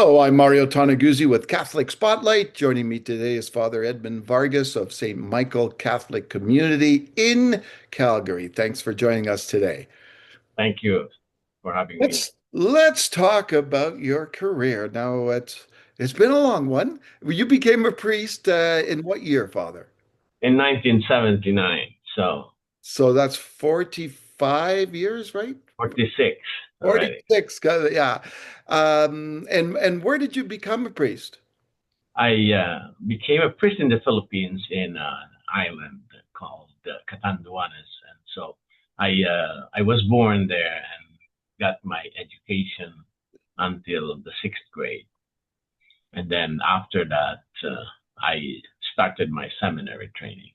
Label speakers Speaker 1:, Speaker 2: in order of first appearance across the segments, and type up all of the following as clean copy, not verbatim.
Speaker 1: Hello, I'm Mario Toneguzzi with Catholic Spotlight. Joining me today is Father Edmund Vargas of St. Michael Catholic Community in Calgary. Thanks for joining us today.
Speaker 2: Thank you for having me.
Speaker 1: Let's talk about your career. Now, it's been a long one. You became a priest in what year, Father?
Speaker 2: In 1979, so
Speaker 1: So that's 45 years, right?
Speaker 2: 46 already.
Speaker 1: 46, yeah. And where did you become a priest?
Speaker 2: I became a priest in the Philippines in an island called Catanduanes, and so I was born there and got my education until the sixth grade, and then after that I started my seminary training.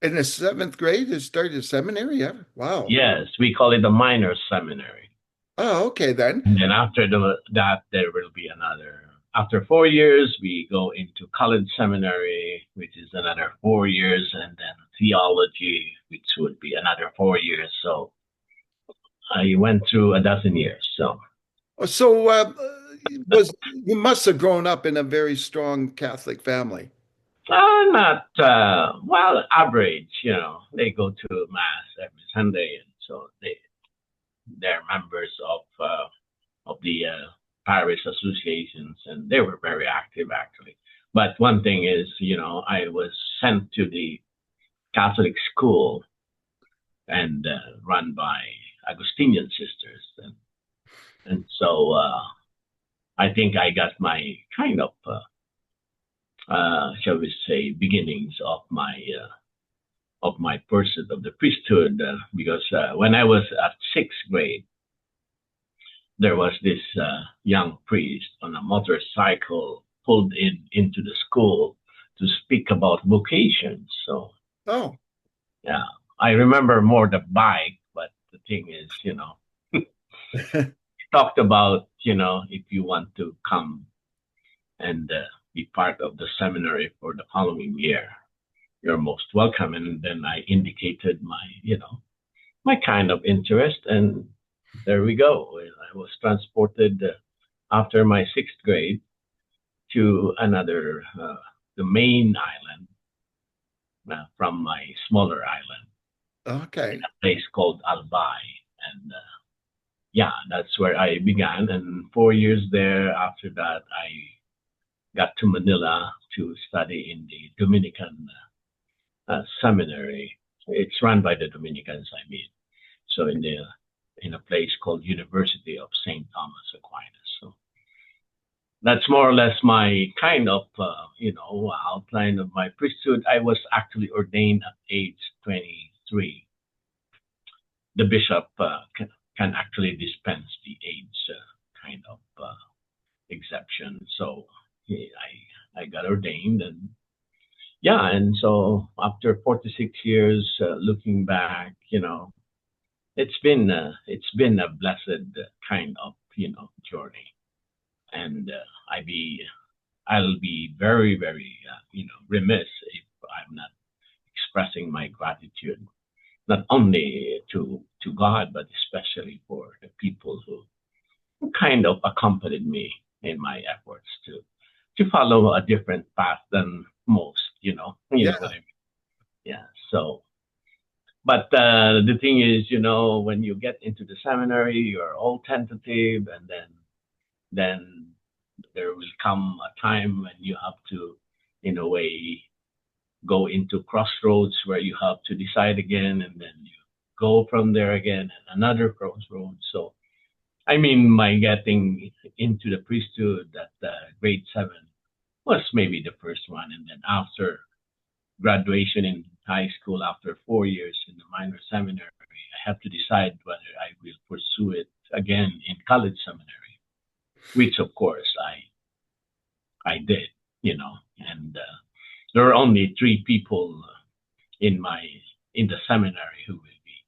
Speaker 1: In the seventh grade, you started seminary? Yeah. Wow.
Speaker 2: Yes, we call it the minor seminary.
Speaker 1: Oh, okay then.
Speaker 2: And then after that, there will be another. After 4 years, we go into college seminary, which is another 4 years, and then theology, which would be another 4 years. So I went through a dozen years. So
Speaker 1: So, was you must have grown up in a very strong Catholic family.
Speaker 2: not well, average. They go to mass every Sunday, and so they're members of the parish associations, and they were very active actually. But one thing is, I was sent to the Catholic school and run by Augustinian sisters, and so I think I got my kind of, shall we say, beginnings of my pursuit of the priesthood, because when I was at sixth grade, there was this young priest on a motorcycle pulled into the school to speak about vocations. So
Speaker 1: Oh,
Speaker 2: yeah, I remember more the bike, but the thing is, talked about, if you want to come and be part of the seminary for the following year, you're most welcome. And then I indicated my kind of interest, and there we go. I was transported after my sixth grade to the main island, from my smaller island in
Speaker 1: okay.
Speaker 2: a place called Albay. And yeah, that's where I began. And 4 years there, after that, I got to Manila to study in the Dominican seminary. It's run by the Dominicans, I mean. So in a place called University of St. Thomas Aquinas. So that's more or less my kind of outline of my priesthood. I was actually ordained at age 23. The bishop can actually dispense the age kind of exception. So I got ordained, and yeah, and so after 46 years, looking back, it's been a blessed kind of journey, and I'll be very very remiss if I'm not expressing my gratitude, not only to God, but especially for the people who kind of accompanied me in my efforts to follow a different path than most. You know what
Speaker 1: Yeah.
Speaker 2: I mean? Yeah. So, but the thing is, when you get into the seminary, you're all tentative, and then there will come a time when you have to, in a way, go into crossroads where you have to decide again, and then you go from there again and another crossroads. So, I mean, my getting into the priesthood at grade seven was maybe the first one, and then after graduation in high school, after 4 years in the minor seminary, I have to decide whether I will pursue it again in college seminary, which of course I did, and there are only three people in my in the seminary who will be,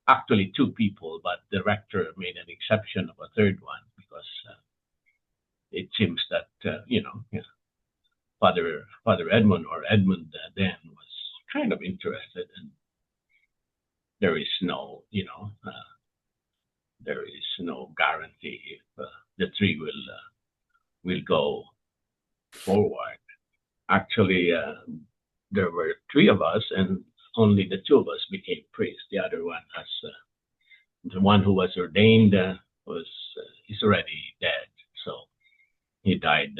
Speaker 2: actually two people, but the rector made an exception of a third one because it seems that Father Edmund, or Edmund then, was kind of interested, and there is no guarantee if the three will will go forward. Actually, there were three of us, and only the two of us became priests. The other one has the one who was ordained was he's already dead, so he died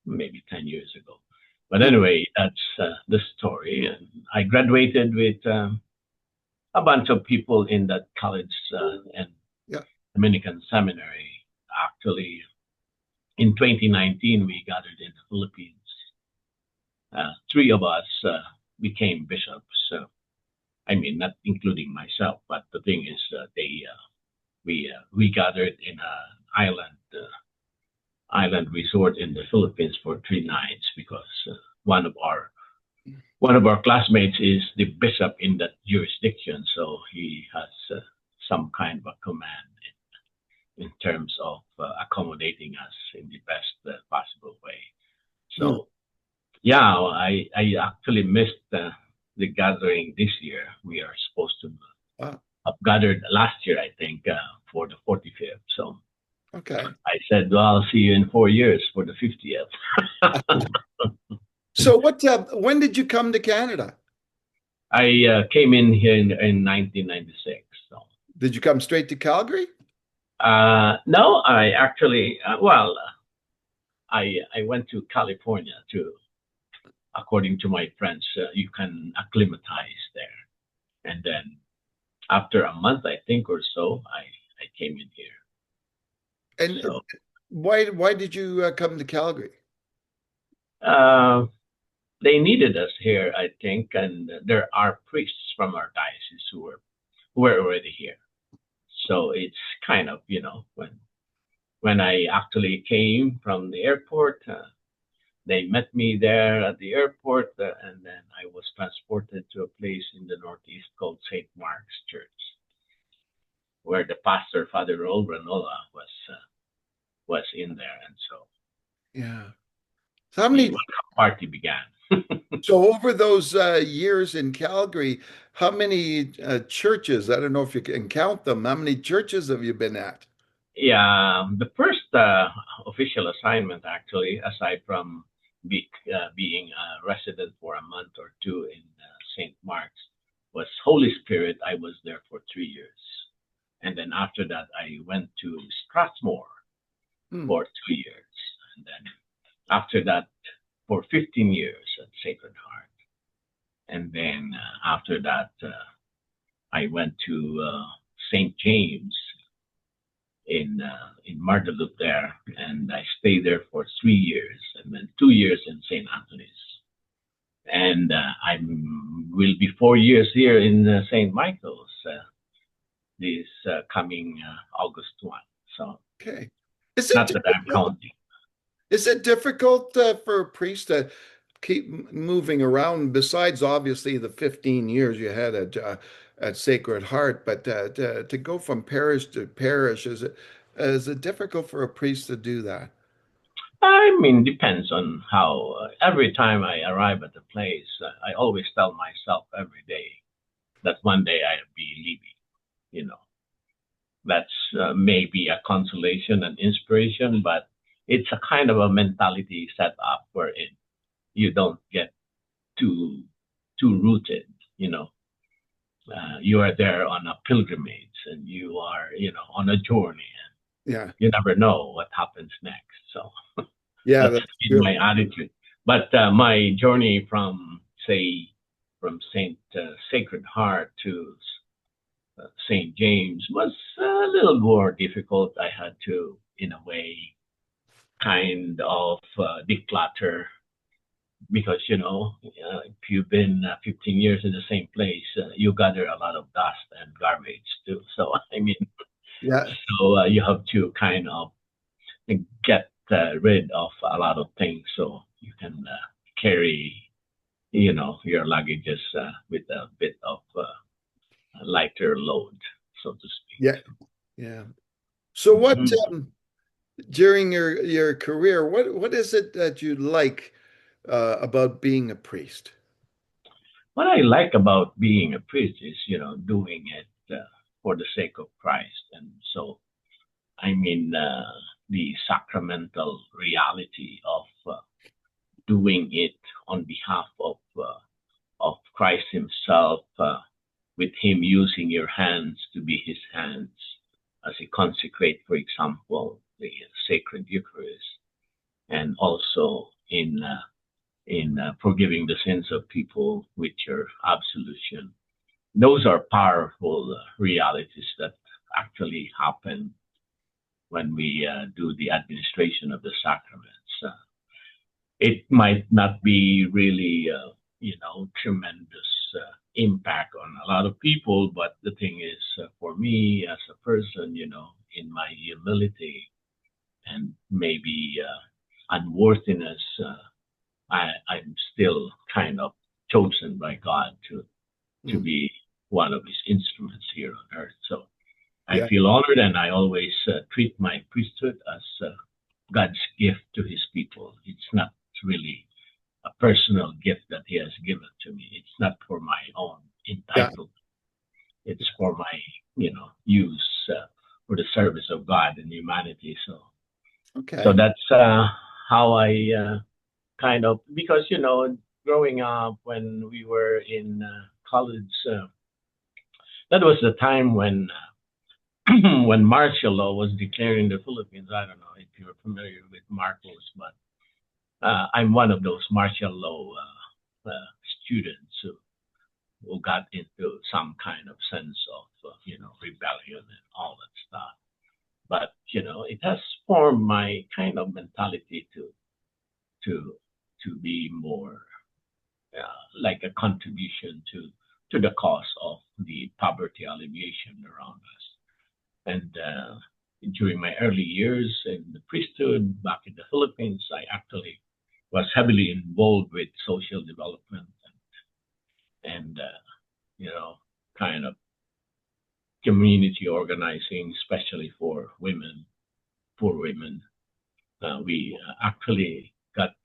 Speaker 2: maybe 10 years ago. But anyway, that's the story. And I graduated with a bunch of people in that college and
Speaker 1: Yeah.
Speaker 2: Dominican seminary. Actually, in 2019, we gathered in the Philippines. Three of us became bishops. I mean, not including myself, but the thing is, we gathered in an island resort in the Philippines for 3 nights because one of our classmates is the bishop in that jurisdiction, so he has some kind of a command in terms of accommodating us in the best possible way. So, yeah, I actually missed the gathering this year. We are supposed to have gathered last year, I think, for the 45th. So,
Speaker 1: okay.
Speaker 2: I said, well, I'll see you in 4 years for the 50th.
Speaker 1: So when did you come to Canada?
Speaker 2: I came in here in 1996. So.
Speaker 1: Did you come straight to Calgary?
Speaker 2: No, I actually, I went to California to, according to my friends, you can acclimatize there. And then after a month, I think, or so, I came in here.
Speaker 1: And so, why did you come to Calgary?
Speaker 2: They needed us here, I think, and there are priests from our diocese who were already here. So it's kind of, when I actually came from the airport, they met me there at the airport, and then I was transported to a place in the Northeast called St. Mark's Church, where the pastor, Father Raul Granola, was in there, and so
Speaker 1: yeah. So how many
Speaker 2: the party began.
Speaker 1: So over those years in Calgary, how many churches? I don't know if you can count them. How many churches have you been at?
Speaker 2: Yeah, the first official assignment, actually, aside from being a resident for a month or two in St. Mark's, was Holy Spirit. I was there for 3 years. And then after that, I went to Strathmore for 2 years. And then after that, for 15 years at Sacred Heart. And then after that, I went to St. James in Mardeloup there, and I stayed there for 3 years, and then 2 years in St. Anthony's. And I will be 4 years here in St. Michael's this coming August 1. So,
Speaker 1: okay.
Speaker 2: Not that I'm counting.
Speaker 1: Is it difficult for a priest to keep moving around, besides obviously the 15 years you had at Sacred Heart, but to go from parish to parish, is it difficult for a priest to do that?
Speaker 2: I mean, depends on how. Every time I arrive at a place, I always tell myself every day that one day I'll be leaving. That's maybe a consolation and inspiration, but it's a kind of a mentality set up wherein you don't get too rooted. You are there on a pilgrimage, and you are on a journey, and
Speaker 1: Yeah.
Speaker 2: you never know what happens next. So
Speaker 1: Yeah,
Speaker 2: that's been my attitude. But my journey from Saint Sacred Heart to St. James was a little more difficult. I had to, in a way, kind of declutter because if you've been 15 years in the same place, you gather a lot of dust and garbage too. So I mean,
Speaker 1: yeah.
Speaker 2: So you have to kind of get rid of a lot of things so you can carry, your luggages with a bit of a lighter load, so to speak.
Speaker 1: Yeah. Yeah. So what during your career, what is it that you like about being a priest?
Speaker 2: What I like about being a priest is, doing it for the sake of Christ. And so, I mean, the sacramental reality of doing it on behalf of Christ Himself, with Him using your hands to be His hands as He consecrate, for example, the sacred Eucharist, and also in forgiving the sins of people with your absolution. Those are powerful realities that actually happen when we do the administration of the sacraments. It might not be really, tremendous impact on a lot of people, but the thing is, for me as a person, in my humility and maybe unworthiness, I'm still kind of chosen by God to be one of His instruments here on earth. So I
Speaker 1: Yeah,
Speaker 2: feel honored, and I always treat my priesthood as God's gift to His people. It's not really a personal gift that He has given to me. It's not for my own
Speaker 1: yeah.
Speaker 2: entitlement. It's for my, use for the service of God and humanity. So
Speaker 1: Okay.
Speaker 2: that's how I kind of, because growing up when we were in college, that was the time when when martial law was declared in the Philippines. I don't know if you're familiar with Marcos, but I'm one of those martial law students who got into some kind of sense of rebellion and all that stuff. But it has formed my kind of mentality to to be more like a contribution to the cause of the poverty alleviation around us. And during my early years in the priesthood back in the Philippines, I actually was heavily involved with social development and kind of community organizing, especially for women, poor women. We actually got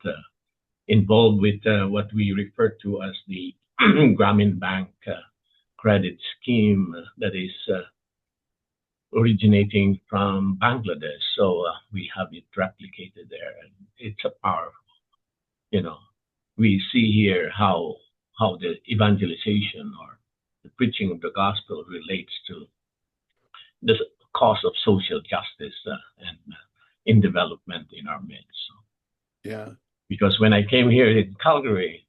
Speaker 2: involved with what we refer to as the Grameen Bank credit scheme that is originating from Bangladesh. So we have it replicated there, and it's a powerful. You know, we see here how the evangelization or the preaching of the gospel relates to the cause of social justice and in development in our midst. So,
Speaker 1: Yeah.
Speaker 2: because when I came here in Calgary,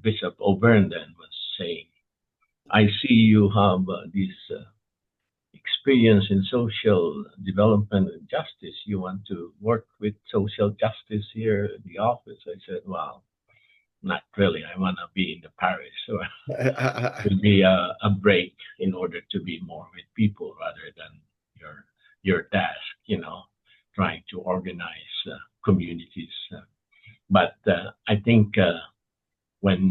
Speaker 2: Bishop O'Byrne then was saying, "I see you have this experience in social development and justice. You want to work with social justice here in the office." I said, "Well, not really. I want to be in the parish. So it will be a break in order to be more with people rather than your task, trying to organize communities." But I think when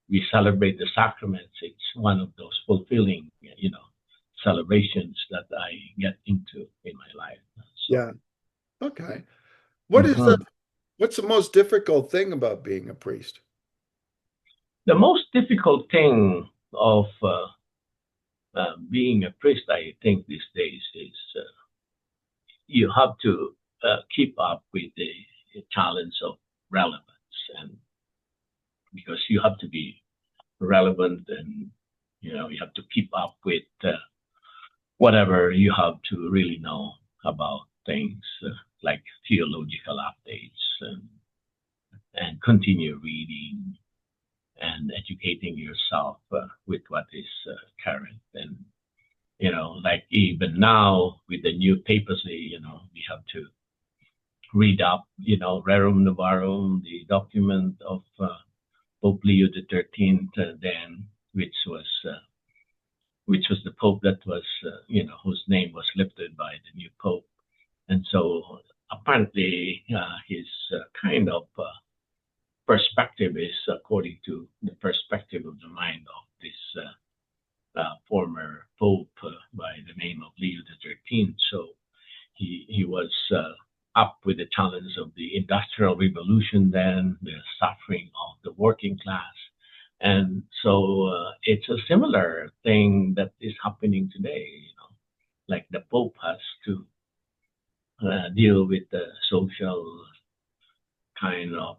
Speaker 2: we celebrate the sacraments, it's one of those fulfilling, celebrations that I get into in my life. So
Speaker 1: Yeah. Okay. What is the
Speaker 2: mhm.
Speaker 1: what's the most difficult thing about being a priest?
Speaker 2: The most difficult thing of being a priest, I think, these days is you have to keep up with the challenge of relevance, and because you have to be relevant, and you have to keep up with whatever you have to really know about things like theological updates, and continue reading and educating yourself with what is current. And like even now with the new papacy, we have to read up, Rerum Novarum, the document of Pope Leo the 13th, then which was the Pope that was, whose name was lifted by the new Pope. And so apparently his kind of perspective is according to the perspective of the mind of this former Pope by the name of Leo the 13th. So he was up with the challenge of the Industrial Revolution, then the suffering of the working class. And so it's a similar thing that is happening today. Like the Pope has to deal with the social kind of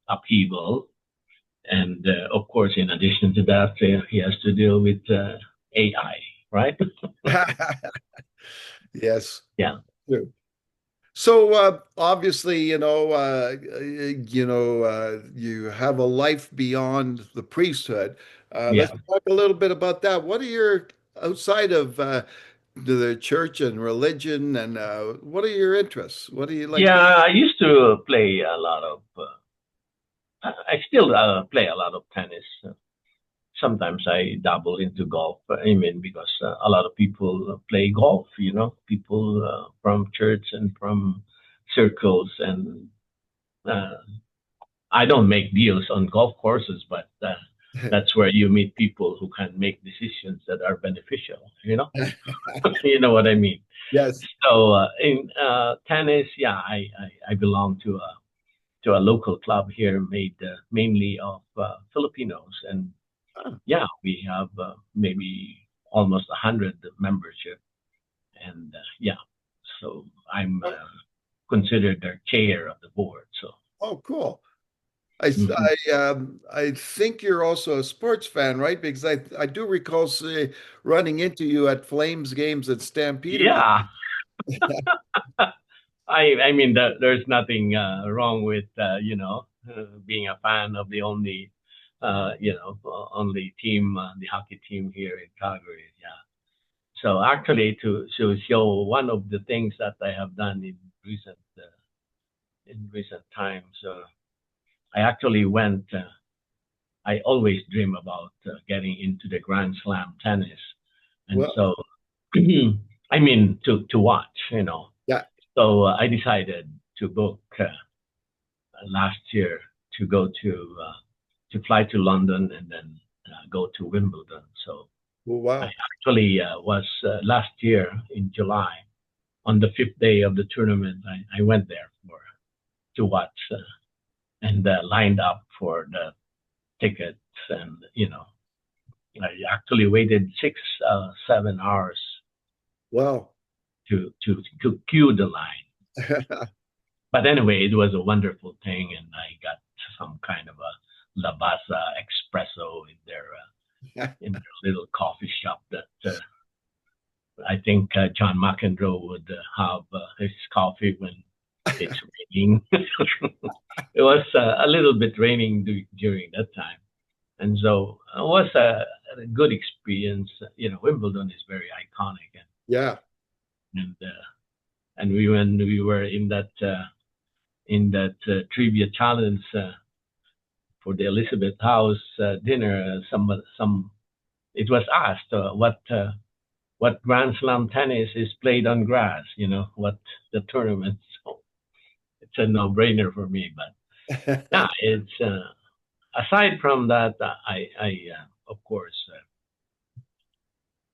Speaker 2: upheaval. And of course, in addition to that, he has to deal with AI, right?
Speaker 1: Yes.
Speaker 2: Yeah.
Speaker 1: True. So obviously, you have a life beyond the priesthood. Let's
Speaker 2: Yeah.
Speaker 1: talk a little bit about that. What are your outside of the church and religion, and what are your interests? What do you like to?
Speaker 2: Yeah, I used to play a lot of, I still play a lot of tennis. Sometimes I dabble into golf. I mean, because a lot of people play golf, people from church and from circles. And uh, I don't make deals on golf courses, but that's where you meet people who can make decisions that are beneficial. You know what I mean?
Speaker 1: Yes.
Speaker 2: So in tennis, yeah, I belong to a local club here made mainly of Filipinos, and
Speaker 1: Ah,
Speaker 2: yeah, we have maybe almost 100 membership, and yeah, so I'm
Speaker 1: oh,
Speaker 2: considered the chair of the board. So
Speaker 1: oh, cool.
Speaker 2: mhm.
Speaker 1: I think you're also a sports fan, right? Because I do recall running into you at Flames games and Stampeder games.
Speaker 2: Yeah, I mean there's nothing wrong with being a fan of the only only team, the hockey team here in Calgary. Yeah. So actually, to show one of the things that I have done in recent times, I actually went. I always dream about getting into the Grand Slam tennis, and
Speaker 1: Well,
Speaker 2: so I mean to watch,
Speaker 1: yeah.
Speaker 2: So I decided to book last year to go to fly to London and then go to Wimbledon. So
Speaker 1: Well,
Speaker 2: I
Speaker 1: wow.
Speaker 2: actually was last year in July on the fifth day of the tournament. I went there for to watch and lined up for the tickets, and I actually waited 7 hours
Speaker 1: Wow.
Speaker 2: to queue the line. But anyway, it was a wonderful thing, and I got some kind of a Lavazza espresso in their little coffee shop that I think John McEnroe would have his coffee when it's raining. It was a little bit raining during that time, and so it was a good experience. Wimbledon is very iconic,
Speaker 1: Yeah.
Speaker 2: and we when we were in that trivia challenge for the Elizabeth House dinner, some it was asked what Grand Slam tennis is played on grass. What the tournament. So it's a no-brainer for me. But yeah, it's aside from that, I of course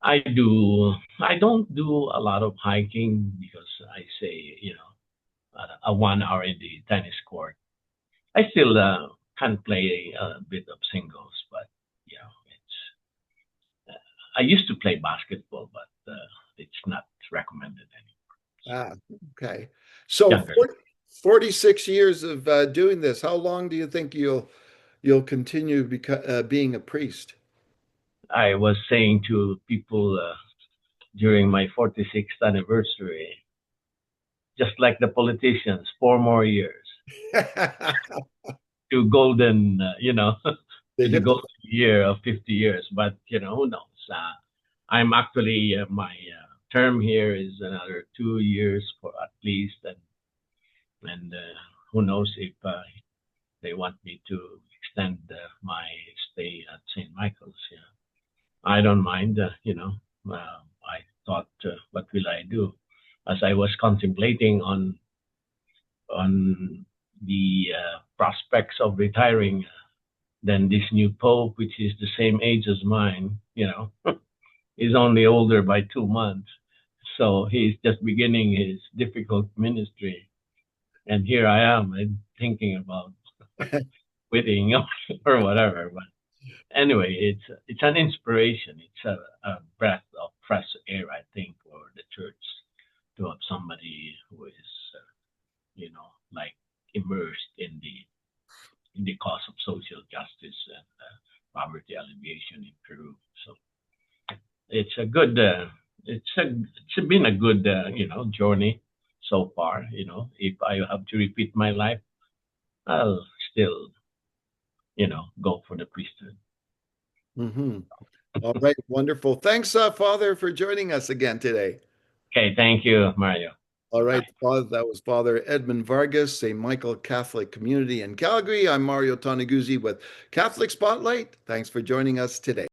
Speaker 2: I do. I don't do a lot of hiking because I say a 1 hour in the tennis court. I still can play a bit of singles, but it's. I used to play basketball, but it's not recommended
Speaker 1: Ah, okay. So
Speaker 2: anymore.
Speaker 1: 46 years of doing this. How long do you think you'll continue being a priest?
Speaker 2: I was saying to people during my 46th anniversary, just like the politicians, 4 more years to golden,
Speaker 1: They
Speaker 2: to the
Speaker 1: hit the
Speaker 2: golden year of 50 years. But who knows? I'm actually my term here is another 2 years for at least, and who knows if they want me to extend my stay at St. Michael's. Yeah, I don't mind. I thought, what will I do? As I was contemplating on the prospects of retiring, then this new pope, which is the same age as mine, is only older by 2 months. So he's just beginning his difficult ministry, and here I am thinking about quitting or whatever. But anyway, it's an inspiration. It's a breath of fresh air, I think, for the church to have somebody who is, like immersed in the cause of social justice and poverty alleviation in Peru. So it's a good, it's been a good, journey so far. If I have to repeat my life, I'll still, go for the priesthood.
Speaker 1: Hmm. All right, wonderful. Thanks, Father, for joining us again today.
Speaker 2: Okay, thank you, Mario.
Speaker 1: All
Speaker 2: Bye.
Speaker 1: right, Father, that was Father Edmund Vargas, St. Michael Catholic Community in Calgary. I'm Mario Toneguzzi with Catholic Spotlight. Thanks for joining us today.